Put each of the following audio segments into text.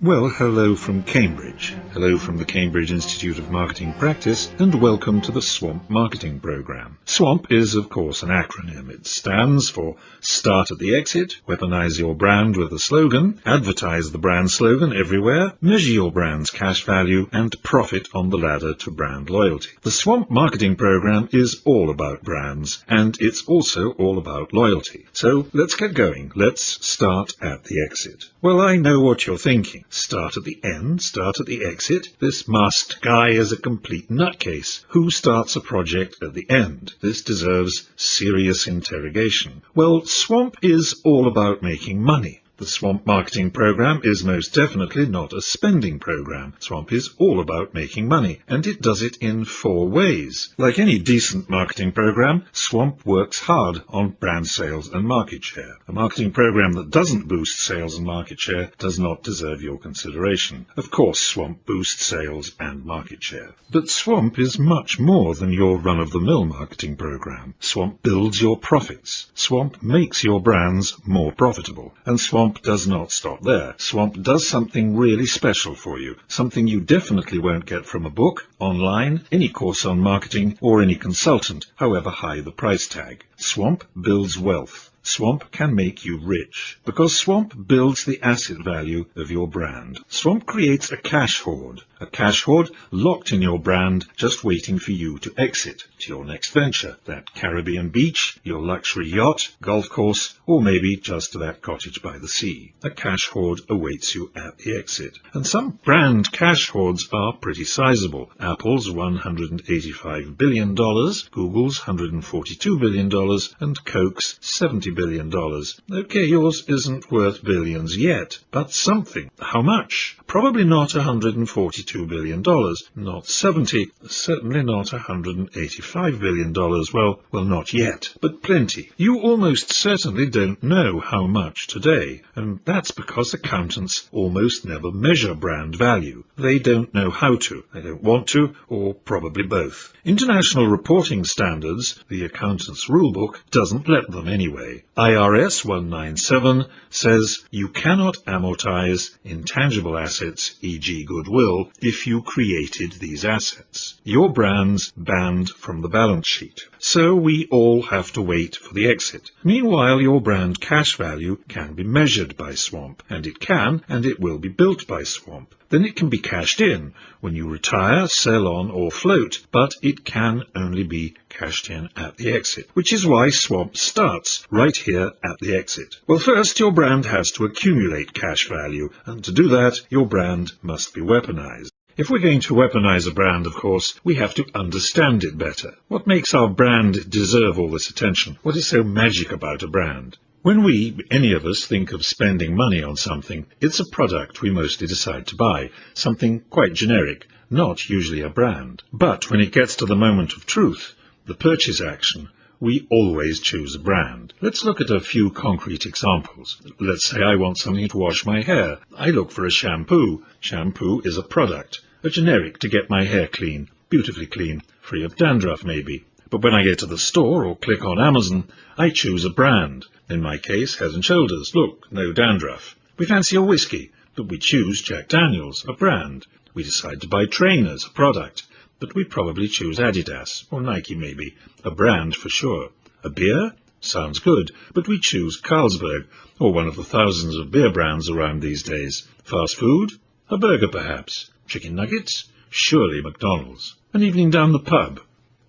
Well, hello from Cambridge. Hello from the Cambridge Institute of Marketing Practice, and welcome to the S.W.A.M.P marketing program. S.W.A.M.P is, of course, an acronym. It stands for Start at the Exit, Weaponize Your Brand with a Slogan, Advertise the brand slogan everywhere, Measure your brand's cash value, and Profit on the ladder to brand loyalty. The S.W.A.M.P marketing program is all about brands, and it's also all about loyalty. So let's get going. Let's start at the exit. Well, I know what you're thinking. Start at the end, start at the exit. This masked guy is a complete nutcase. Who starts a project at the end? This deserves serious interrogation. Well, S.W.A.M.P is all about making money. The S.W.A.M.P marketing program is most definitely not a spending program. S.W.A.M.P is all about making money, and it does it in 4 ways. Like any decent marketing program, S.W.A.M.P works hard on brand sales and market share. A marketing program that doesn't boost sales and market share does not deserve your consideration. Of course, S.W.A.M.P boosts sales and market share. But S.W.A.M.P is much more than your run-of-the-mill marketing program. S.W.A.M.P builds your profits. S.W.A.M.P makes your brands more profitable. And S.W.A.M.P does not stop there. S.W.A.M.P does something really special for you, something you definitely won't get from a book, online, any course on marketing, or any consultant, however high the price tag. S.W.A.M.P builds wealth. S.W.A.M.P can make you rich, because S.W.A.M.P builds the asset value of your brand. S.W.A.M.P creates a cash hoard locked in your brand, just waiting for you to exit to your next venture, that Caribbean beach, your luxury yacht, golf course, or maybe just that cottage by the sea. A cash hoard awaits you at the exit. And some brand cash hoards are pretty sizable. Apple's $185 billion, Google's $142 billion, and Coke's $70 billion. Okay, yours isn't worth billions yet, but something. How much? Probably not $142 billion, not 70, certainly not $185 billion. Well, not yet, but plenty. You almost certainly don't know how much today, and that's because accountants almost never measure brand value. They don't know how to, they don't want to, or probably both. International reporting standards, the accountant's rulebook, doesn't let them anyway. IRS 197 says you cannot amortize intangible assets, e.g. goodwill, if you created these assets. Your brand's banned from the balance sheet. So we all have to wait for the exit. Meanwhile, your brand cash value can be measured by S.W.A.M.P, and it can and it will be built by S.W.A.M.P. Then it can be cashed in when you retire, sell on, or float, but it can only be cashed in at the exit, which is why S.W.A.M.P starts right here at the exit. Well, first, your brand has to accumulate cash value, and to do that, your brand must be weaponized. If we're going to weaponize a brand, of course, we have to understand it better. What makes our brand deserve all this attention? What is so magic about a brand? When we, any of us, think of spending money on something, it's a product we mostly decide to buy, something quite generic, not usually a brand. But when it gets to the moment of truth, the purchase action, we always choose a brand. Let's look at a few concrete examples. Let's say I want something to wash my hair. I look for a shampoo. Shampoo is a product, a generic to get my hair clean, beautifully clean, free of dandruff maybe. But when I get to the store or click on Amazon, I choose a brand. In my case, Head and Shoulders. Look, no dandruff. We fancy a whiskey, but we choose Jack Daniels, a brand. We decide to buy trainers, a product, but we probably choose Adidas, or Nike maybe, a brand for sure. A beer? Sounds good, but we choose Carlsberg, or one of the thousands of beer brands around these days. Fast food? A burger perhaps. Chicken nuggets? Surely McDonald's. An evening down the pub?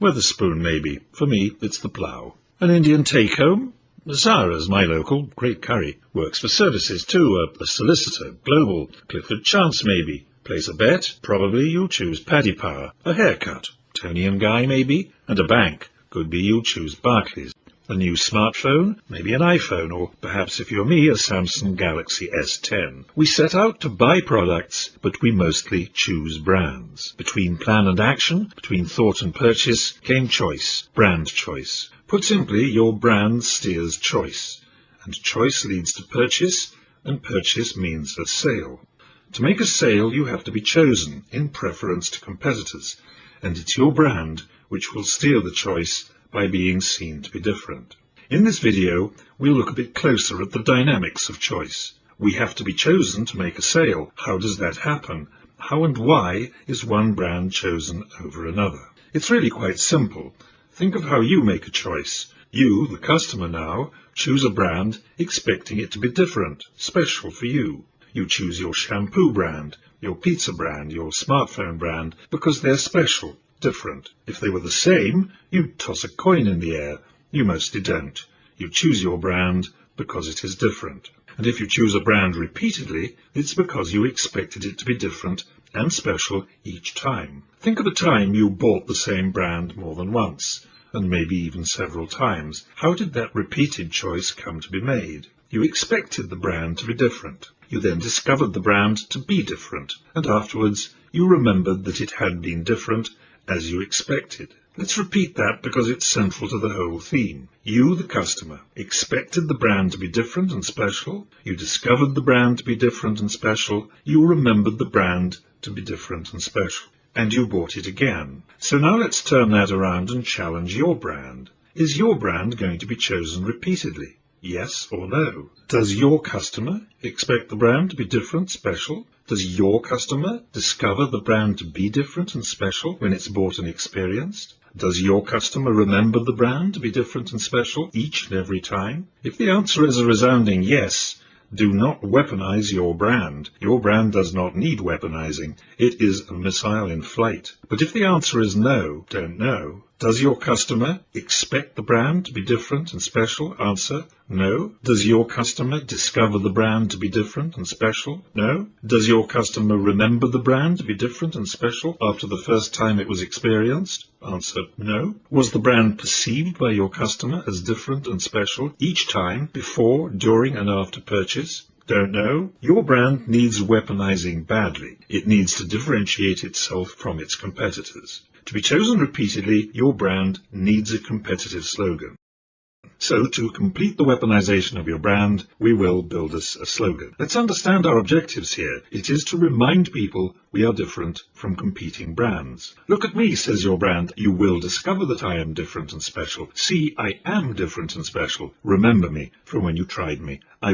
Wetherspoon maybe. For me, it's the Plough. An Indian take-home? Zara's, my local, great curry. Works for services too, a solicitor, global, Clifford Chance maybe. Place a bet, probably you'll choose Paddy Power. A haircut, Tony and Guy maybe. And a bank, could be you'll choose Barclays. A new smartphone, maybe an iPhone, or perhaps if you're me, a Samsung Galaxy S10. We set out to buy products, but we mostly choose brands. Between plan and action, between thought and purchase, came choice, brand choice. Put simply, your brand steers choice, and choice leads to purchase, and purchase means a sale. To make a sale, you have to be chosen in preference to competitors, and it's your brand which will steer the choice by being seen to be different. In this video, we'll look a bit closer at the dynamics of choice. We have to be chosen to make a sale. How does that happen? How and why is one brand chosen over another? It's really quite simple. Think of how you make a choice. You, the customer now, choose a brand expecting it to be different, special for you. You choose your shampoo brand, your pizza brand, your smartphone brand, because they're special, different. If they were the same, you'd toss a coin in the air. You mostly don't. You choose your brand because it is different. And if you choose a brand repeatedly, it's because you expected it to be different and special each time. Think of a time you bought the same brand more than once, and maybe even several times. How did that repeated choice come to be made? You expected the brand to be different. You then discovered the brand to be different, and afterwards you remembered that it had been different as you expected. Let's repeat that because it's central to the whole theme. You, the customer, expected the brand to be different and special. You discovered the brand to be different and special. You remembered the brand to be different and special. And you bought it again. So now let's turn that around and challenge your brand. Is your brand going to be chosen repeatedly? Yes or no? Does your customer expect the brand to be different, special? Does your customer discover the brand to be different and special when it's bought and experienced? Does your customer remember the brand to be different and special each and every time? If the answer is a resounding yes, do not weaponize your brand. Your brand does not need weaponizing. It is a missile in flight. But if the answer is no, don't know. Does your customer expect the brand to be different and special? Answer, no. Does your customer discover the brand to be different and special? No. Does your customer remember the brand to be different and special after the first time it was experienced? Answer, no. Was the brand perceived by your customer as different and special each time, before, during, and after purchase? Don't know. Your brand needs weaponizing badly. It needs to differentiate itself from its competitors. To be chosen repeatedly, your brand needs a competitive slogan. So, to complete the weaponization of your brand, we will build us a slogan. Let's understand our objectives here. It is to remind people we are different from competing brands. Look at me, says your brand. You will discover that I am different and special. See, I am different and special. Remember me from when you tried me. I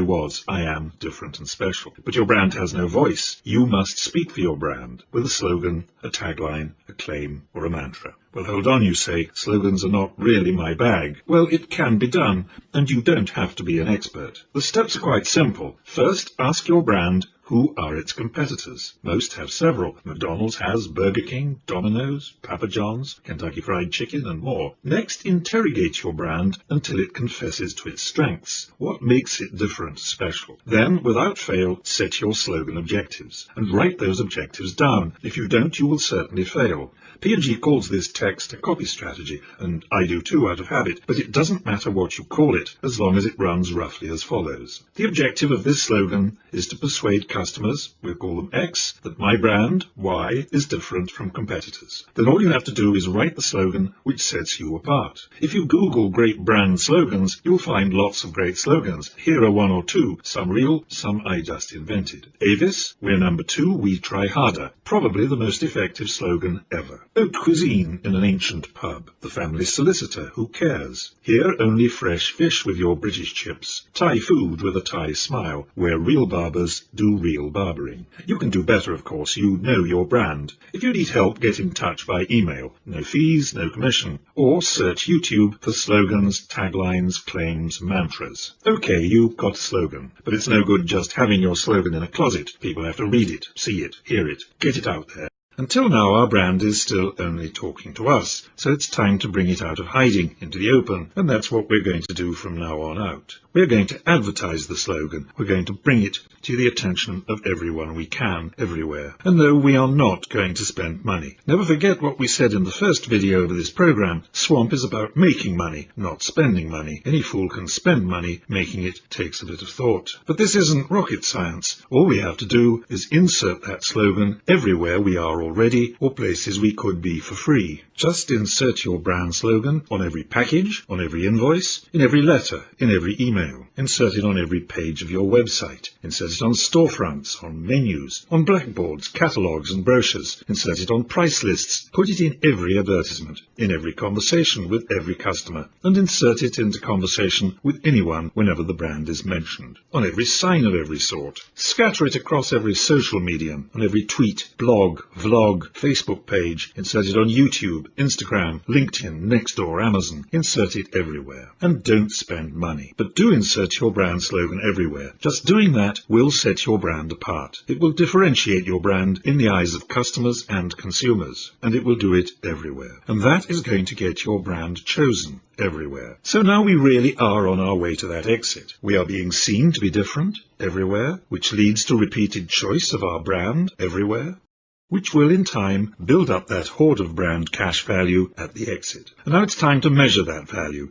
am different and special. But your brand has no voice. You must speak for your brand with a slogan, a tagline, a claim, or a mantra. Well, hold on, you say. Slogans are not really my bag. Well, it can be done, and you don't have to be an expert. The steps are quite simple. First, ask your brand, who are its competitors? Most have several. McDonald's has Burger King, Domino's, Papa John's, Kentucky Fried Chicken, and more. Next, interrogate your brand until it confesses to its strengths. What makes it different, special? Then, without fail, set your slogan objectives, and write those objectives down. If you don't, you will certainly fail. P&G calls this text a copy strategy, and I do too out of habit, but it doesn't matter what you call it, as long as it runs roughly as follows. The objective of this slogan is to persuade customers, we'll call them X, that my brand, Y, is different from competitors. Then all you have to do is write the slogan which sets you apart. If you Google great brand slogans, you'll find lots of great slogans. Here are one or two, some real, some I just invented. Avis, we're number 2, we try harder. Probably the most effective slogan ever. Haute cuisine in an ancient pub. The family solicitor, who cares? Here only fresh fish with your British chips. Thai food with a Thai smile, where real barbers do real barbering. You can do better, of course. You know your brand. If you need help, get in touch by email. No fees, no commission. Or search YouTube for slogans, taglines, claims, mantras. Okay, you've got a slogan. But it's no good just having your slogan in a closet. People have to read it, see it, hear it, get it out there. Until now, our brand is still only talking to us, so it's time to bring it out of hiding into the open, and that's what we're going to do from now on out. We're going to advertise the slogan. We're going to bring it to the attention of everyone we can, everywhere. And no, we are not going to spend money. Never forget what we said in the first video of this program. Swamp is about making money, not spending money. Any fool can spend money. Making it takes a bit of thought. But this isn't rocket science. All we have to do is insert that slogan everywhere we are already, or places we could be for free. Just insert your brand slogan on every package, on every invoice, in every letter, in every email. Insert it on every page of your website. Insert it on storefronts, on menus, on blackboards, catalogues and brochures. Insert it on price lists. Put it in every advertisement, in every conversation with every customer, and insert it into conversation with anyone whenever the brand is mentioned. On every sign of every sort. Scatter it across every social medium, on every tweet, blog, vlog, Facebook page. Insert it on YouTube, Instagram, LinkedIn, Nextdoor, Amazon. Insert it everywhere. And don't spend money. But do insert your brand slogan everywhere. Just doing that will set your brand apart. It will differentiate your brand in the eyes of customers and consumers. And it will do it everywhere. And that is going to get your brand chosen everywhere. So now we really are on our way to that exit. We are being seen to be different everywhere, which leads to repeated choice of our brand everywhere, which will in time build up that hoard of brand cash value at the exit. And now it's time to measure that value.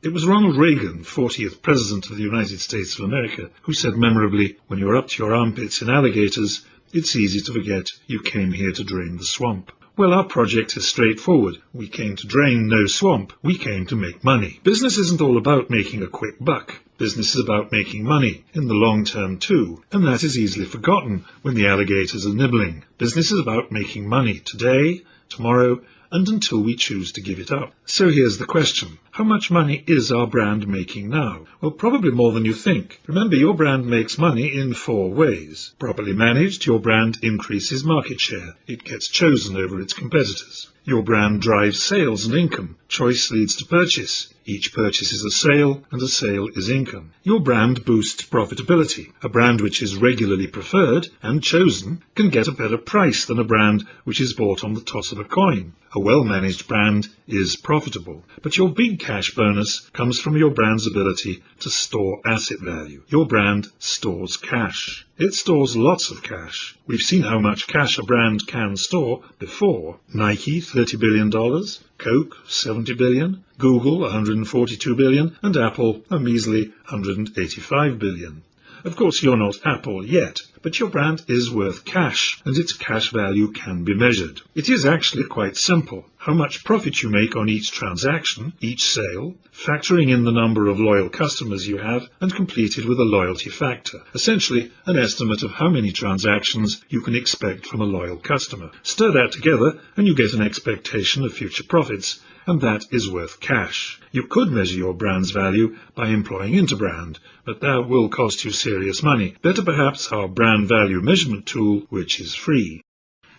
It was Ronald Reagan, 40th President of the United States of America, who said memorably, "When you're up to your armpits in alligators, it's easy to forget you came here to drain the swamp." Well, our project is straightforward. We came to drain no swamp. We came to make money. Business isn't all about making a quick buck. Business is about making money in the long term too, and that is easily forgotten when the alligators are nibbling. Business is about making money today, tomorrow, and until we choose to give it up. So here's the question. How much money is our brand making now? Well, probably more than you think. Remember, your brand makes money in 4 ways. Properly managed, your brand increases market share. It gets chosen over its competitors. Your brand drives sales and income. Choice leads to purchase. Each purchase is a sale, and a sale is income. Your brand boosts profitability. A brand which is regularly preferred and chosen can get a better price than a brand which is bought on the toss of a coin. A well-managed brand is profitable. But your big cash bonus comes from your brand's ability to store asset value. Your brand stores cash. It stores lots of cash. We've seen how much cash a brand can store before. Nike, $30 billion. Coke, $70 billion. Google, $142 billion. And Apple, a measly $185 billion. Of course, you're not Apple yet, but your brand is worth cash, and its cash value can be measured. It is actually quite simple. How much profit you make on each transaction, each sale, factoring in the number of loyal customers you have, and completed with a loyalty factor. Essentially, an estimate of how many transactions you can expect from a loyal customer. Stir that together, and you get an expectation of future profits, and that is worth cash. You could measure your brand's value by employing Interbrand, but that will cost you serious money. Better perhaps our brand value measurement tool, which is free.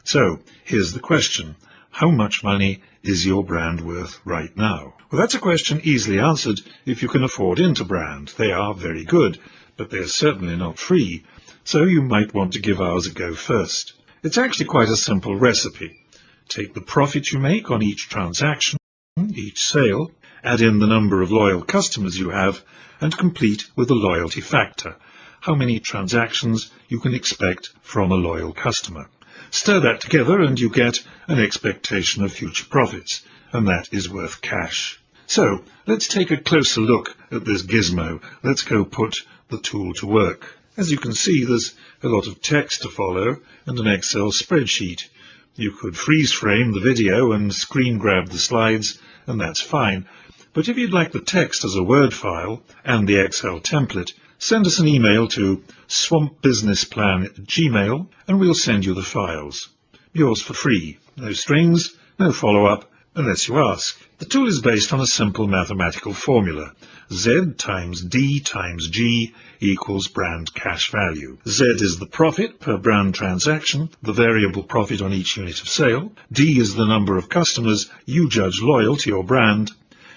So, here's the question. How much money is your brand worth right now? Well, that's a question easily answered if you can afford Interbrand. They are very good, but they're certainly not free, so you might want to give ours a go first. It's actually quite a simple recipe. Take the profit you make on each transaction, each sale, add in the number of loyal customers you have, and complete with a loyalty factor. How many transactions you can expect from a loyal customer. Stir that together and you get an expectation of future profits, and that is worth cash. So, let's take a closer look at this gizmo. Let's go put the tool to work. As you can see, there's a lot of text to follow and an Excel spreadsheet. You could freeze frame the video and screen grab the slides, and that's fine. But if you'd like the text as a Word file and the Excel template, send us an email to swampbusinessplan@gmail.com and we'll send you the files. Yours for free. No strings, no follow-up, unless you ask. The tool is based on a simple mathematical formula. Z times D times G equals brand cash value. Z is the profit per brand transaction, the variable profit on each unit of sale. D is the number of customers you judge loyal to your brand.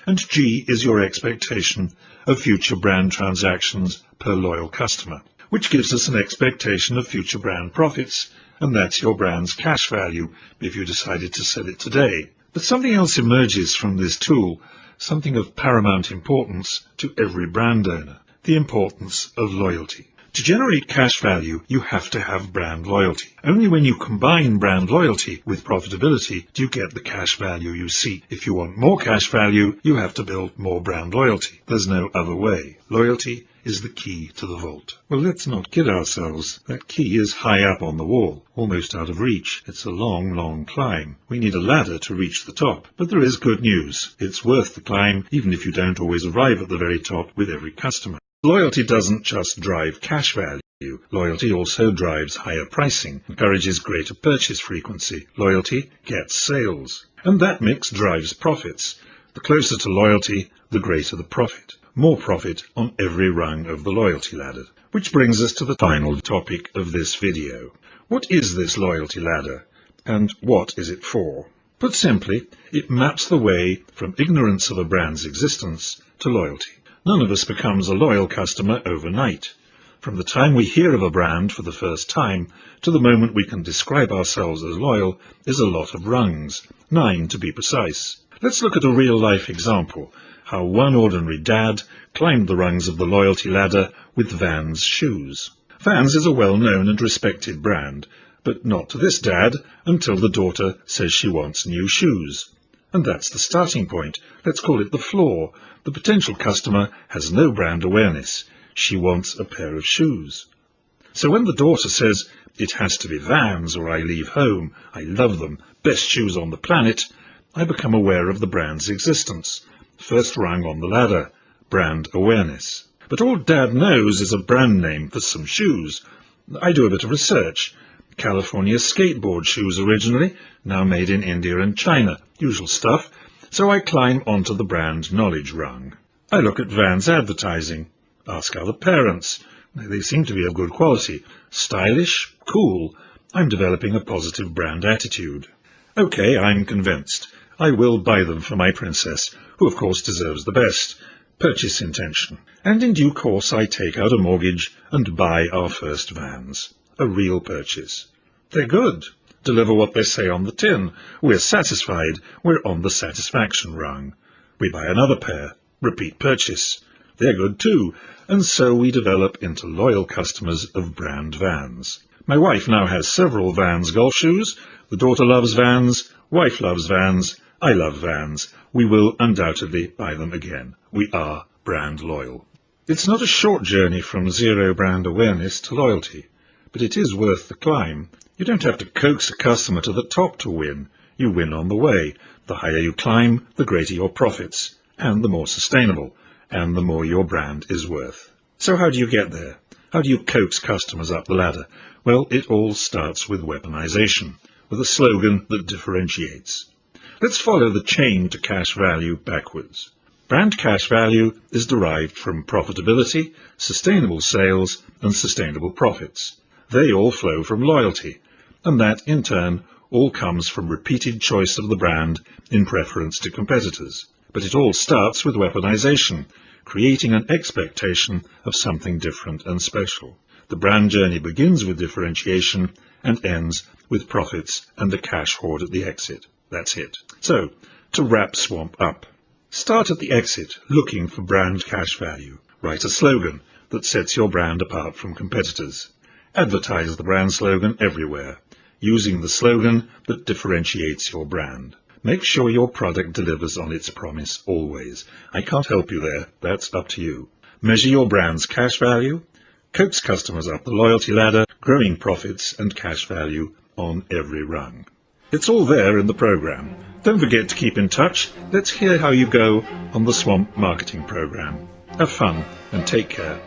And G is your expectation of future brand transactions per loyal customer, which gives us an expectation of future brand profits, and that's your brand's cash value if you decided to sell it today. But something else emerges from this tool, something of paramount importance to every brand owner, the importance of loyalty. To generate cash value, you have to have brand loyalty. Only when you combine brand loyalty with profitability do you get the cash value you seek. If you want more cash value, you have to build more brand loyalty. There's no other way. Loyalty is the key to the vault. Well, let's not kid ourselves. That key is high up on the wall, almost out of reach. It's a long, long climb. We need a ladder to reach the top. But there is good news. It's worth the climb, even if you don't always arrive at the very top with every customer. Loyalty doesn't just drive cash value. Loyalty also drives higher pricing, encourages greater purchase frequency. Loyalty gets sales. And that mix drives profits. The closer to loyalty, the greater the profit. More profit on every rung of the loyalty ladder. Which brings us to the final topic of this video. What is this loyalty ladder, and what is it for? Put simply, it maps the way from ignorance of a brand's existence to loyalty. None of us becomes a loyal customer overnight. From the time we hear of a brand for the first time to the moment we can describe ourselves as loyal is a lot of rungs, 9 to be precise. Let's look at a real-life example, how one ordinary dad climbed the rungs of the loyalty ladder with Vans shoes. Vans is a well-known and respected brand, but not to this dad until the daughter says she wants new shoes. And that's the starting point. Let's call it the floor. The potential customer has no brand awareness. She wants a pair of shoes. So when the daughter says, "It has to be Vans or I leave home, I love them, best shoes on the planet," I become aware of the brand's existence. First rung on the ladder, brand awareness. But all Dad knows is a brand name for some shoes. I do a bit of research. California skateboard shoes originally, now made in India and China, usual stuff, so I climb onto the brand knowledge rung. I look at Vans advertising. Ask other parents. They seem to be of good quality. Stylish, cool. I'm developing a positive brand attitude. Okay, I'm convinced. I will buy them for my princess, who of course deserves the best. Purchase intention. And in due course I take out a mortgage and buy our first Vans. A real purchase. They're good. Deliver what they say on the tin. We're satisfied. We're on the satisfaction rung. We buy another pair. Repeat purchase. They're good too. And so we develop into loyal customers of brand Vans. My wife now has several Vans golf shoes. The daughter loves Vans. Wife loves Vans. I love Vans. We will undoubtedly buy them again. We are brand loyal. It's not a short journey from zero brand awareness to loyalty, but it is worth the climb. You don't have to coax a customer to the top to win. You win on the way. The higher you climb, the greater your profits, and the more sustainable, and the more your brand is worth. So how do you get there? How do you coax customers up the ladder? Well, it all starts with weaponization, with a slogan that differentiates. Let's follow the chain to cash value backwards. Brand cash value is derived from profitability, sustainable sales, and sustainable profits. They all flow from loyalty, and that, in turn, all comes from repeated choice of the brand in preference to competitors. But it all starts with weaponization, creating an expectation of something different and special. The brand journey begins with differentiation and ends with profits and a cash hoard at the exit. That's it. So, to wrap S.W.A.M.P up. Start at the exit looking for brand cash value. Write a slogan that sets your brand apart from competitors. Advertise the brand slogan everywhere, using the slogan that differentiates your brand. Make sure your product delivers on its promise always. I can't help you there. That's up to you. Measure your brand's cash value. Coax customers up the loyalty ladder, growing profits and cash value on every rung. It's all there in the program. Don't forget to keep in touch. Let's hear how you go on the S.W.A.M.P marketing program. Have fun and take care.